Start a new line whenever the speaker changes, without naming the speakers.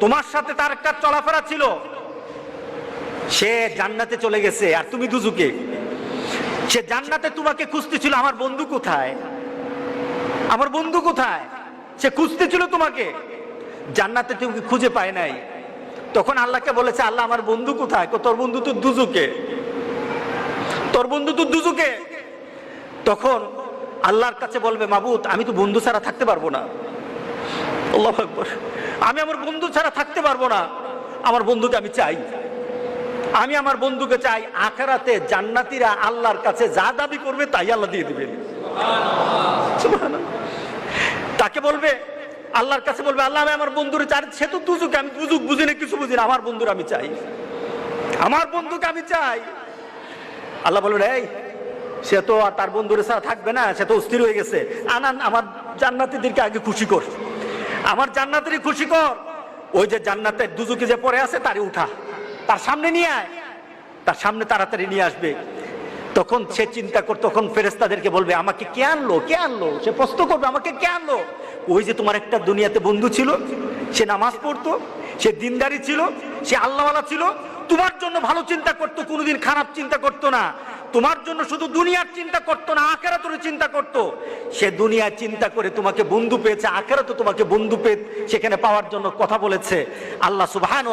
তোমার সাথে তার একটা চলাফেরা ছিল, সে জান্নাতে চলে গেছে আর তুমি দুজকে। সে জান্নাতে তোমাকে খুঁজতেছিল, আমার বন্ধু কোথায়, আমার বন্ধু কোথায়, সে খুঁজতেছিল তোমাকে, জান্নাতে তুমি খুঁজে পায় নাই। তখন আল্লাহকে বলেছে, আল্লাহ আমার বন্ধু কোথায়? তোর বন্ধু তো দুজকে, তোর বন্ধু তো দুজকে। তখন আল্লাহর কাছে বলবে, মাবুদ আমি তো বন্ধু ছাড়া থাকতে পারবো না। আল্লাহু আকবার, আমি আমার বন্ধু ছাড়া থাকতে পারবো না, আমার বন্ধুকে আমি চাই, আমি আমার বন্ধুকে চাই। আখিরাতে জান্নাতীরা আল্লাহর কাছে যা দাবি করবে তাই আল্লাহ দিয়ে দিবেন। সুবহানাল্লাহ। তাকে বলবে, আল্লাহর কাছে বলবে, আল্লাহ আমি আমার বন্ধুরে চাই, সে তো দুজকে, আমি দুজক বুঝি না, কিছু বুঝি না, আমার বন্ধুর আমি চাই, আমার বন্ধুকে আমি চাই। আল্লাহ বলবে, এই সে তো আর তার বন্ধুরে ছাড়া থাকবে না, সে তো অস্থির হয়ে গেছে, আনান আমার জান্নাতীদেরকে আগে খুশি কর, আমার জান্নাতেরই খুশি কর। ওই যে জান্নাতের দুজকে যে পড়ে আছে তারে উঠা, তার সামনে নিয়ে আয়, তার সামনে তাড়াতাড়ি নিয়ে আসবে। তখন সে চিন্তা কর, তখন ফেরেশতাদেরকে বলবে, আমাকে কে আনলো, কে আনলো? সে প্রশ্ন করবে, আমাকে কে আনলো? ওই যে তোমার একটা দুনিয়াতে বন্ধু ছিল, সে নামাজ পড়তো, সে দিনদারি ছিল, সে আল্লাহওয়ালা ছিল, তোমার জন্য ভালো চিন্তা করতো, কোনোদিন খারাপ চিন্তা করতো না, তোমার জন্য শুধু দুনিয়ার চিন্তা করতো না, আখিরাতের চিন্তা করতো। সে দুনিয়ার চিন্তা করে তোমাকে বন্ধু পেয়েছে, আখিরাতে তোমাকে বন্ধু পেয়ে সেখানে পাওয়ার জন্য কথা বলেছে। আল্লাহ সুবহানাহু